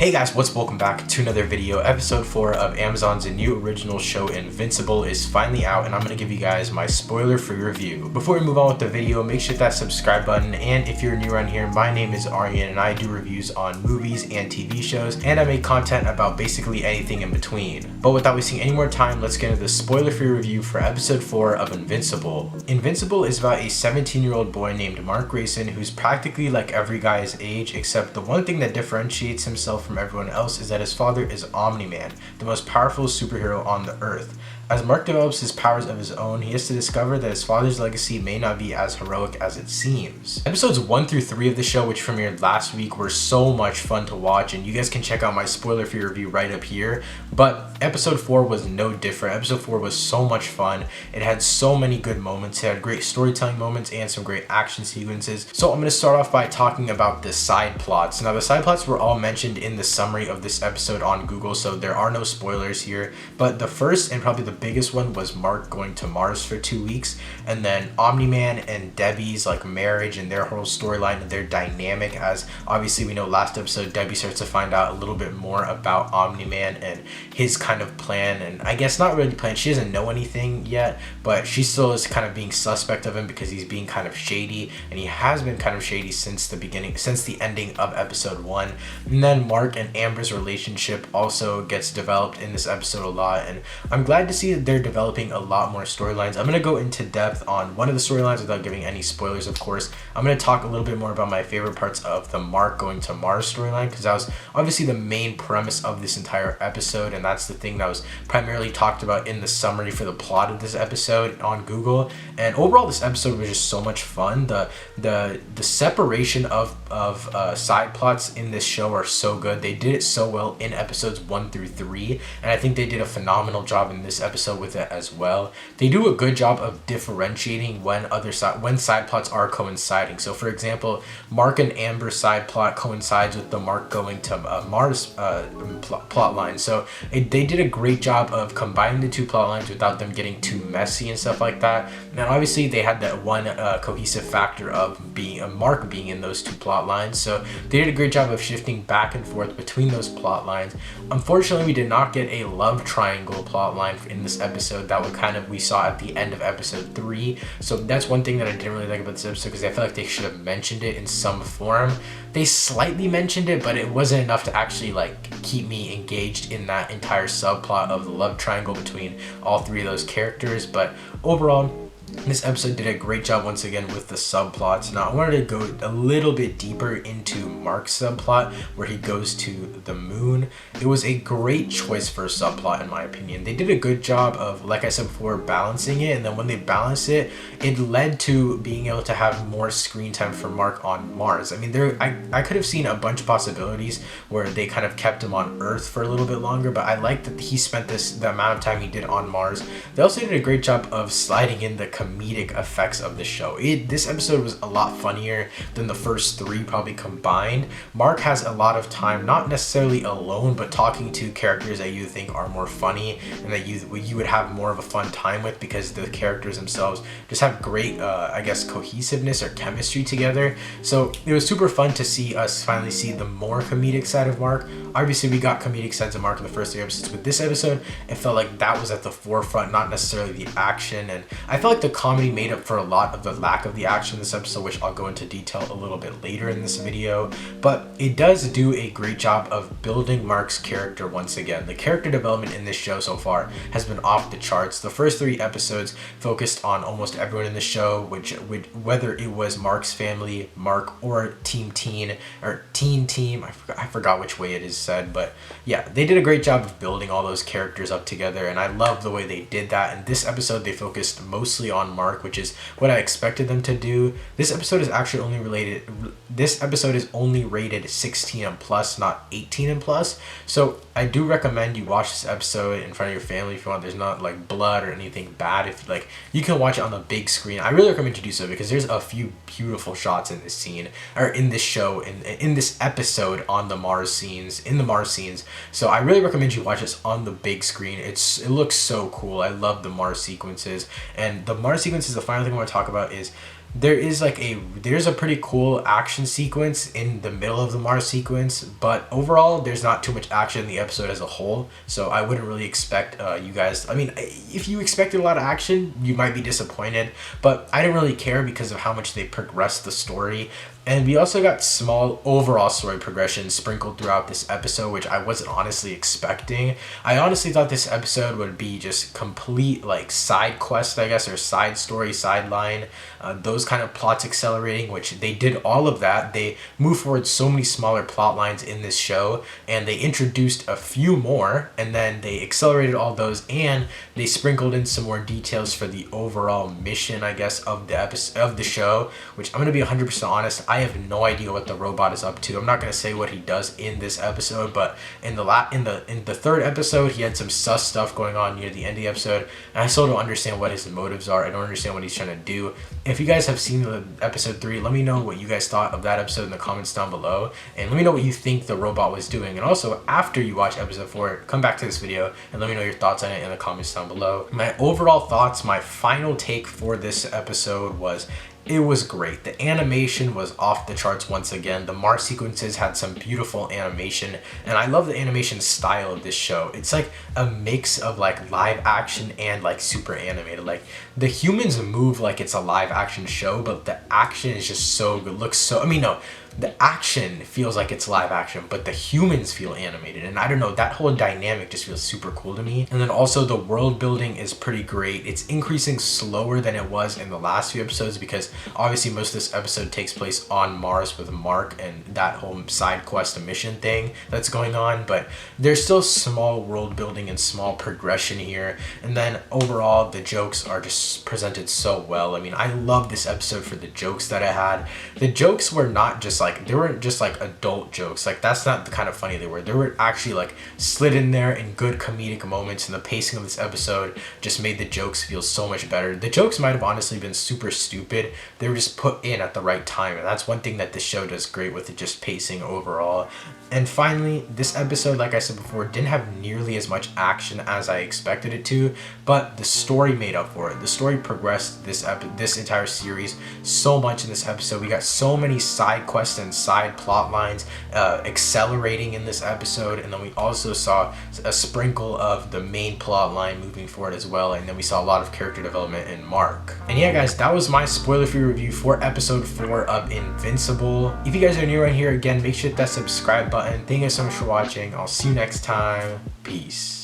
Hey guys, welcome back to another video. Episode 4 of Amazon's new original show Invincible is finally out, and I'm going to give you guys my spoiler-free review. Before we move on with the video, make sure to hit that subscribe button, and if you're new around here, my name is Aryan and I do reviews on movies and TV shows, and I make content about basically anything in between. But without wasting any more time, let's get into the spoiler-free review for episode 4 of Invincible. Invincible is about a 17-year-old boy named Mark Grayson who's practically like every guy his age, except the one thing that differentiates himself from everyone else is that his father is Omni-Man, the most powerful superhero on the earth. As Mark develops his powers of his own, he has to discover that his father's legacy may not be as heroic as it seems. Episodes 1 through 3 of the show, which premiered last week, were so much fun to watch, and you guys can check out my spoiler-free review right up here. But episode 4 was no different. Episode 4 was so much fun. It had so many good moments. It had great storytelling moments and some great action sequences. So I'm going to start off by talking about the side plots. Now, the side plots were all mentioned in the summary of this episode on Google, so there are no spoilers here. But the first and probably the biggest one was Mark going to Mars for 2 weeks, and then Omni-Man and Debbie's like marriage and their whole storyline and their dynamic, as obviously we know last episode Debbie starts to find out a little bit more about Omni-Man and his kind of plan, and I guess not really plan, she doesn't know anything yet, but she still is kind of being suspect of him because he's being kind of shady, and he has been kind of shady since the ending of episode 1. And then Mark and Amber's relationship also gets developed in this episode a lot, and I'm glad to see that they're developing a lot more storylines. I'm going to go into depth on one of the storylines without giving any spoilers, of course. I'm going to talk a little bit more about my favorite parts of the Mark going to Mars storyline, because that was obviously the main premise of this entire episode, and that's the thing that was primarily talked about in the summary for the plot of this episode on Google. And overall, this episode was just so much fun. The separation of side plots in this show are so good. They did it so well in episodes 1 through 3, and I think they did a phenomenal job in this episode with it as well. They do a good job of differentiating when side plots are coinciding. So for example, Mark and Amber's side plot coincides with the Mark going to Mars plot line. So they did a great job of combining the two plot lines without them getting too messy and stuff like that. Now obviously they had that one cohesive factor of being Mark being in those two plot lines. So they did a great job of shifting back and forth between those plot lines. Unfortunately, we did not get a love triangle plot line in this episode that we saw at the end of episode 3. So that's one thing that I didn't really like about this episode, because I feel like they should have mentioned it in some form. They slightly mentioned it, but it wasn't enough to actually like keep me engaged in that entire subplot of the love triangle between all three of those characters. But overall, this episode did a great job once again with the subplots. Now I wanted to go a little bit deeper into Mark's subplot where he goes to the moon. It was a great choice for a subplot in my opinion. They did a good job of, like I said before, balancing it, and then when they balanced it, it led to being able to have more screen time for Mark on Mars. I mean, I could have seen a bunch of possibilities where they kind of kept him on Earth for a little bit longer, but I like that he spent the amount of time he did on Mars. They also did a great job of sliding in the comedic effects of the show. This episode was a lot funnier than the first 3 probably combined. Mark has a lot of time, not necessarily alone, but talking to characters that you think are more funny and that you would have more of a fun time with, because the characters themselves just have great I guess cohesiveness or chemistry together. So it was super fun to see us finally see the more comedic side of Mark. Obviously we got comedic sides of Mark in the first 3 episodes, but this episode it felt like that was at the forefront, not necessarily the action, and I felt like the comedy made up for a lot of the lack of the action in this episode, which I'll go into detail a little bit later in this video. But it does do a great job of building Mark's character once again. The character development in this show so far has been off the charts. The first 3 episodes focused on almost everyone in the show, whether it was Mark's family, Mark, or Team Teen, or Teen Team, I forgot which way it is said, but yeah, they did a great job of building all those characters up together, and I love the way they did that. In this episode, they focused mostly on Mark, which is what I expected them to do. This episode is actually only rated 16 and plus, not 18 and plus. So I do recommend you watch this episode in front of your family if you want. There's not like blood or anything bad. If like you can watch it on the big screen, I really recommend you do so, because there's a few beautiful shots in this scene, or in this show, in this episode on the Mars scenes, So I really recommend you watch this on the big screen. It looks so cool. I love the Mars sequences, and the final thing I want to talk about is there's a pretty cool action sequence in the middle of the Mars sequence, but overall there's not too much action in the episode as a whole, so I wouldn't really expect you guys, I mean, if you expected a lot of action, you might be disappointed, but I didn't really care because of how much they progressed the story. And we also got small overall story progression sprinkled throughout this episode, which I wasn't honestly expecting. I honestly thought this episode would be just complete like side quest, I guess, or side story, sideline, those kind of plots accelerating, which they did all of that. They moved forward so many smaller plot lines in this show, and they introduced a few more, and then they accelerated all those, and they sprinkled in some more details for the overall mission, I guess, of the episode of the show, which I'm gonna be 100% honest. I have no idea what the robot is up to. I'm not gonna say what he does in this episode, but in the third episode, he had some sus stuff going on near the end of the episode, and I still don't understand what his motives are. I don't understand what he's trying to do. If you guys have seen the episode 3, let me know what you guys thought of that episode in the comments down below, and let me know what you think the robot was doing. And also, after you watch episode 4, come back to this video and let me know your thoughts on it in the comments down below. My overall thoughts, my final take for this episode was, it was great. The animation was off the charts once again. The Mars sequences had some beautiful animation, and I love the animation style of this show. It's like a mix of like live action and like super animated. Like the humans move like it's a live action show, but the action is just so good. Looks so, I mean, no, the action feels like it's live action, but the humans feel animated, and I don't know, that whole dynamic just feels super cool to me. And then also the world building is pretty great. It's increasing slower than it was in the last few episodes because obviously most of this episode takes place on Mars with Mark and that whole side quest and mission thing that's going on, but there's still small world building and small progression here. And then overall the jokes are just presented so well. I mean, I love this episode for the jokes that it had. The jokes were not just like, they weren't just like adult jokes. Like that's not the kind of funny they were. They were actually like slid in there in good comedic moments, and the pacing of this episode just made the jokes feel so much better. The jokes might have honestly been super stupid. They were just put in at the right time, and that's one thing that this show does great with, it just pacing overall. And finally, this episode, like I said before, didn't have nearly as much action as I expected it to, but the story made up for it. The story progressed this entire series so much in this episode. We got so many side quests and side plot lines accelerating in this episode, and then we also saw a sprinkle of the main plot line moving forward as well, and then we saw a lot of character development in Mark. And yeah guys, that was my spoiler-free review for episode 4 of Invincible. If you guys are new right here, again, make sure to hit that subscribe button. Thank you guys so much for watching. I'll see you next time. Peace.